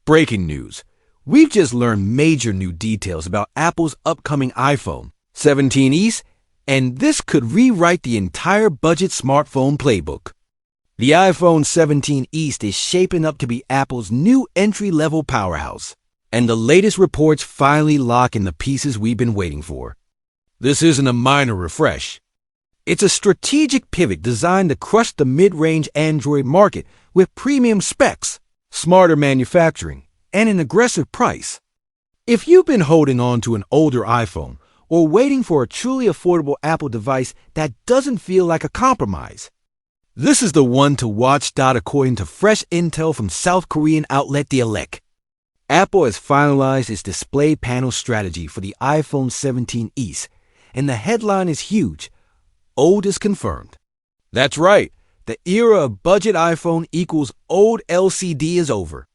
Breaking news. We've just learned major new details about Apple's upcoming iPhone 17 and this could rewrite the entire budget smartphone playbook. The iPhone 17 is shaping up to be Apple's new entry-level powerhouse, and the latest reports finally lock in the pieces we've been waiting for. This isn't a minor refresh. It's a strategic pivot designed to crush the mid-range Android market with premium specs, smarter manufacturing, and an aggressive price. If you've been holding on to an older iPhone or waiting for a truly affordable Apple device that doesn't feel like a compromise, this is the one to watch. According to fresh intel from South Korean outlet The Elec, Apple has finalized its display panel strategy for the iPhone 17 and the headline is huge. Old is confirmed. That's right, the era of budget iPhone equals old LCD is over.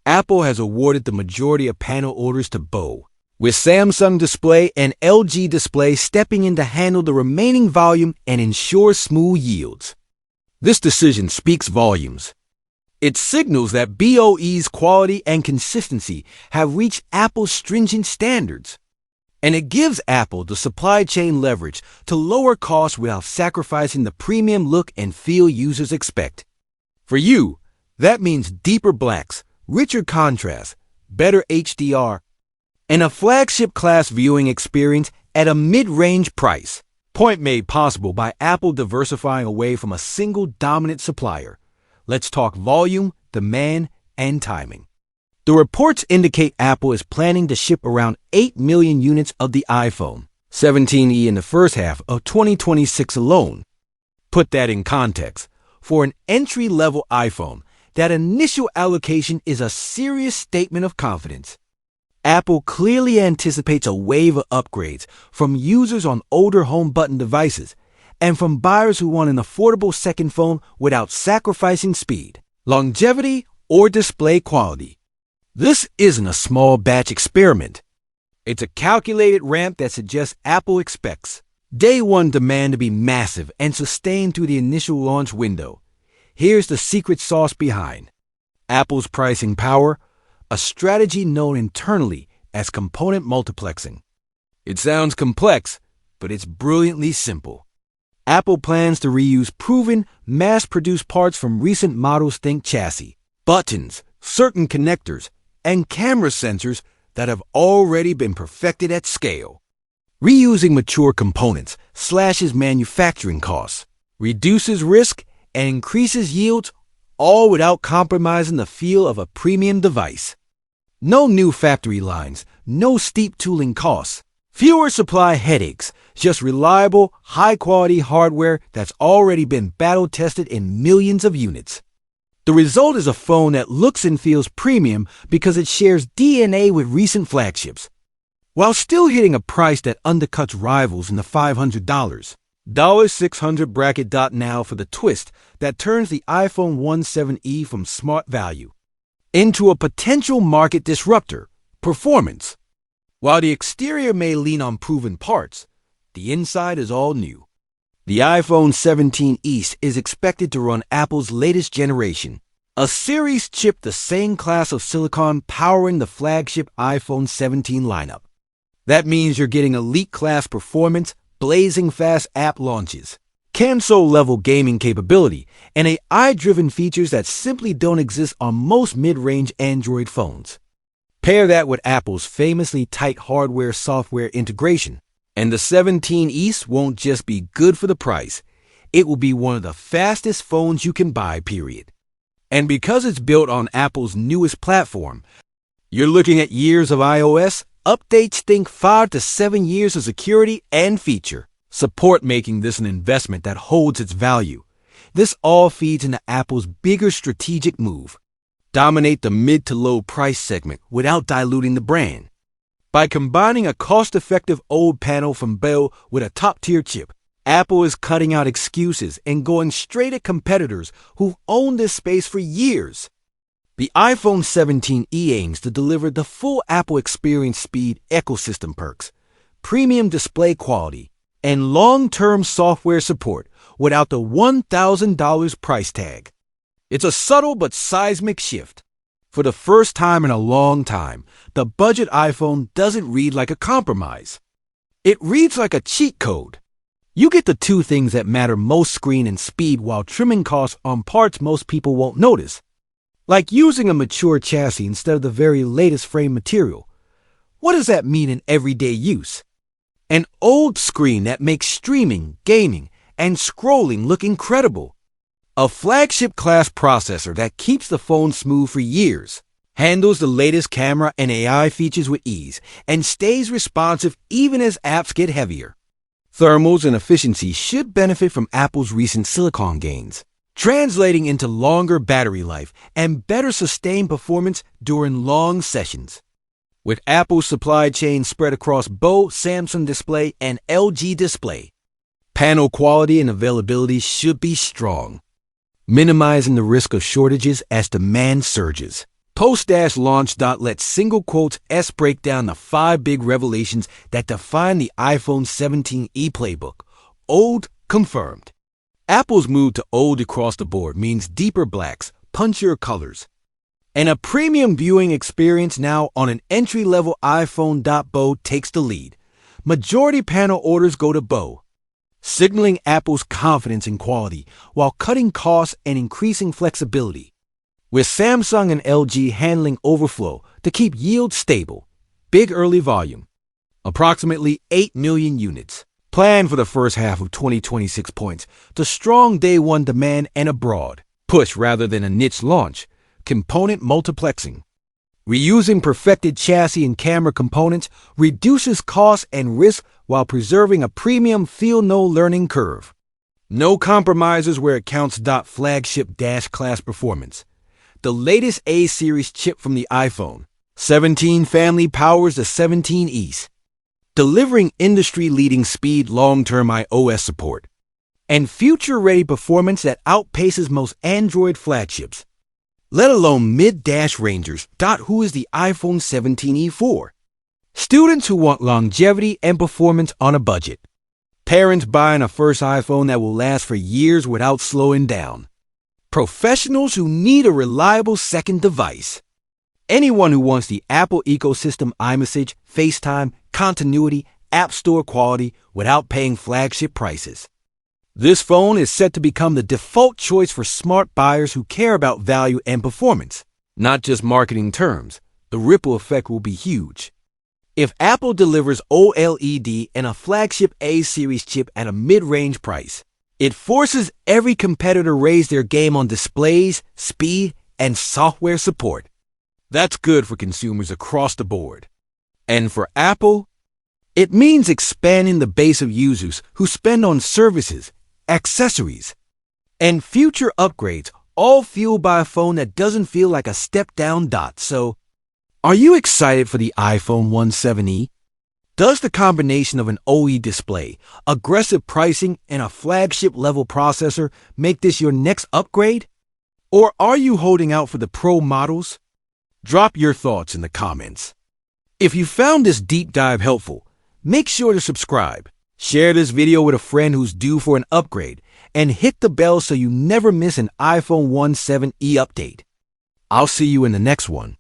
Apple has awarded the majority of panel orders to Bow, with Samsung Display and LG Display stepping in to handle the remaining volume and ensure smooth yields. This decision speaks volumes. It signals that BOE's quality and consistency have reached Apple's stringent standards. And it gives Apple the supply chain leverage to lower costs without sacrificing the premium look and feel users expect. For you, that means deeper blacks, richer contrast, better HDR, and a flagship-class viewing experience at a mid-range price. Point made possible by Apple diversifying away from a single dominant supplier. Let's talk volume, demand, and timing. The reports indicate Apple is planning to ship around 8 million units of the iPhone 17 in the first half of 2026 alone. Put that in context. For an entry-level iPhone, that initial allocation is a serious statement of confidence. Apple clearly anticipates a wave of upgrades from users on older home button devices and from buyers who want an affordable second phone without sacrificing speed, longevity, or display quality. This isn't a small batch experiment. It's a calculated ramp that suggests Apple expects day one demand to be massive and sustained through the initial launch window. Here's the secret sauce behind Apple's pricing power, a strategy known internally as component multiplexing. It sounds complex, but it's brilliantly simple. Apple plans to reuse proven, mass-produced parts from recent models. Think chassis, buttons, certain connectors, and camera sensors that have already been perfected at scale. Reusing mature components slashes manufacturing costs, reduces risk, and increases yields, all without compromising the feel of a premium device. No new factory lines, no steep tooling costs, fewer supply headaches, just reliable, high-quality hardware that's already been battle-tested in millions of units. The result is a phone that looks and feels premium because it shares DNA with recent flagships, while still hitting a price that undercuts rivals in the $500. $600 bracket. Now for the twist that turns the iPhone 17 from smart value into a potential market disruptor, performance. While the exterior may lean on proven parts, the inside is all new. The iPhone 17 is expected to run Apple's latest generation, a series chip the same class of silicon powering the flagship iPhone 17 lineup. That means you're getting elite-class performance, blazing fast app launches, console-level gaming capability, and AI-driven features that simply don't exist on most mid-range Android phones. Pair that with Apple's famously tight hardware-software integration, and the 17 won't just be good for the price, it will be one of the fastest phones you can buy, period. And because it's built on Apple's newest platform, you're looking at years of iOS updates. Think 5 to 7 years of security and feature support, making this an investment that holds its value. This all feeds into Apple's bigger strategic move: dominate the mid to low price segment without diluting the brand. By combining a cost-effective old panel from Bell with a top-tier chip, Apple is cutting out excuses and going straight at competitors who've owned this space for years. The iPhone 17 aims to deliver the full Apple experience: speed, ecosystem perks, premium display quality, and long-term software support without the $1,000 price tag. It's a subtle but seismic shift. For the first time in a long time, the budget iPhone doesn't read like a compromise. It reads like a cheat code. You get the two things that matter most: screen and speed, while trimming costs on parts most people won't notice. Like using a mature chassis instead of the very latest frame material. What does that mean in everyday use? An old screen that makes streaming, gaming, and scrolling look incredible. A flagship class processor that keeps the phone smooth for years, handles the latest camera and AI features with ease, and stays responsive even as apps get heavier. Thermals and efficiency should benefit from Apple's recent silicon gains, translating into longer battery life and better sustained performance during long sessions. With Apple's supply chain spread across both Samsung Display and LG Display, panel quality and availability should be strong, minimizing the risk of shortages as demand surges. Post-launch. Let single quotes S break down the 5 big revelations that define the iPhone 17e playbook. Old confirmed. Apple's move to old across the board means deeper blacks, punchier colors, and a premium viewing experience now on an entry-level iPhone. Bow takes the lead. Majority panel orders go to Bow, signaling Apple's confidence in quality while cutting costs and increasing flexibility, with Samsung and LG handling overflow to keep yield stable. Big early volume, approximately 8 million units, planned for the first half of 2026 points to strong day one demand and a broad push rather than a niche launch. Component multiplexing. Reusing perfected chassis and camera components reduces costs and risk while preserving a premium feel-no learning curve. No compromises where it counts. Flagship dash class performance. The latest A-series chip from the iPhone 17 family powers the 17 E's, delivering industry-leading speed, long-term iOS support, and future-ready performance that outpaces most Android flagships, let alone mid-dash rangers. Who is the iPhone 17e for? Students who want longevity and performance on a budget. Parents buying a first iPhone that will last for years without slowing down. Professionals who need a reliable second device. Anyone who wants the Apple ecosystem, iMessage, FaceTime, continuity, App Store quality without paying flagship prices. This phone is set to become the default choice for smart buyers who care about value and performance, not just marketing terms. The ripple effect will be huge. If Apple delivers OLED and a flagship A-series chip at a mid-range price, it forces every competitor to raise their game on displays, speed, and software support. That's good for consumers across the board. And for Apple, it means expanding the base of users who spend on services, accessories, and future upgrades, all fueled by a phone that doesn't feel like a step down. So, are you excited for the iPhone 17e? Does the combination of an OLED display, aggressive pricing, and a flagship-level processor make this your next upgrade? Or are you holding out for the Pro models? Drop your thoughts in the comments. If you found this deep dive helpful, make sure to subscribe, share this video with a friend who's due for an upgrade, and hit the bell so you never miss an iPhone 17e update. I'll see you in the next one.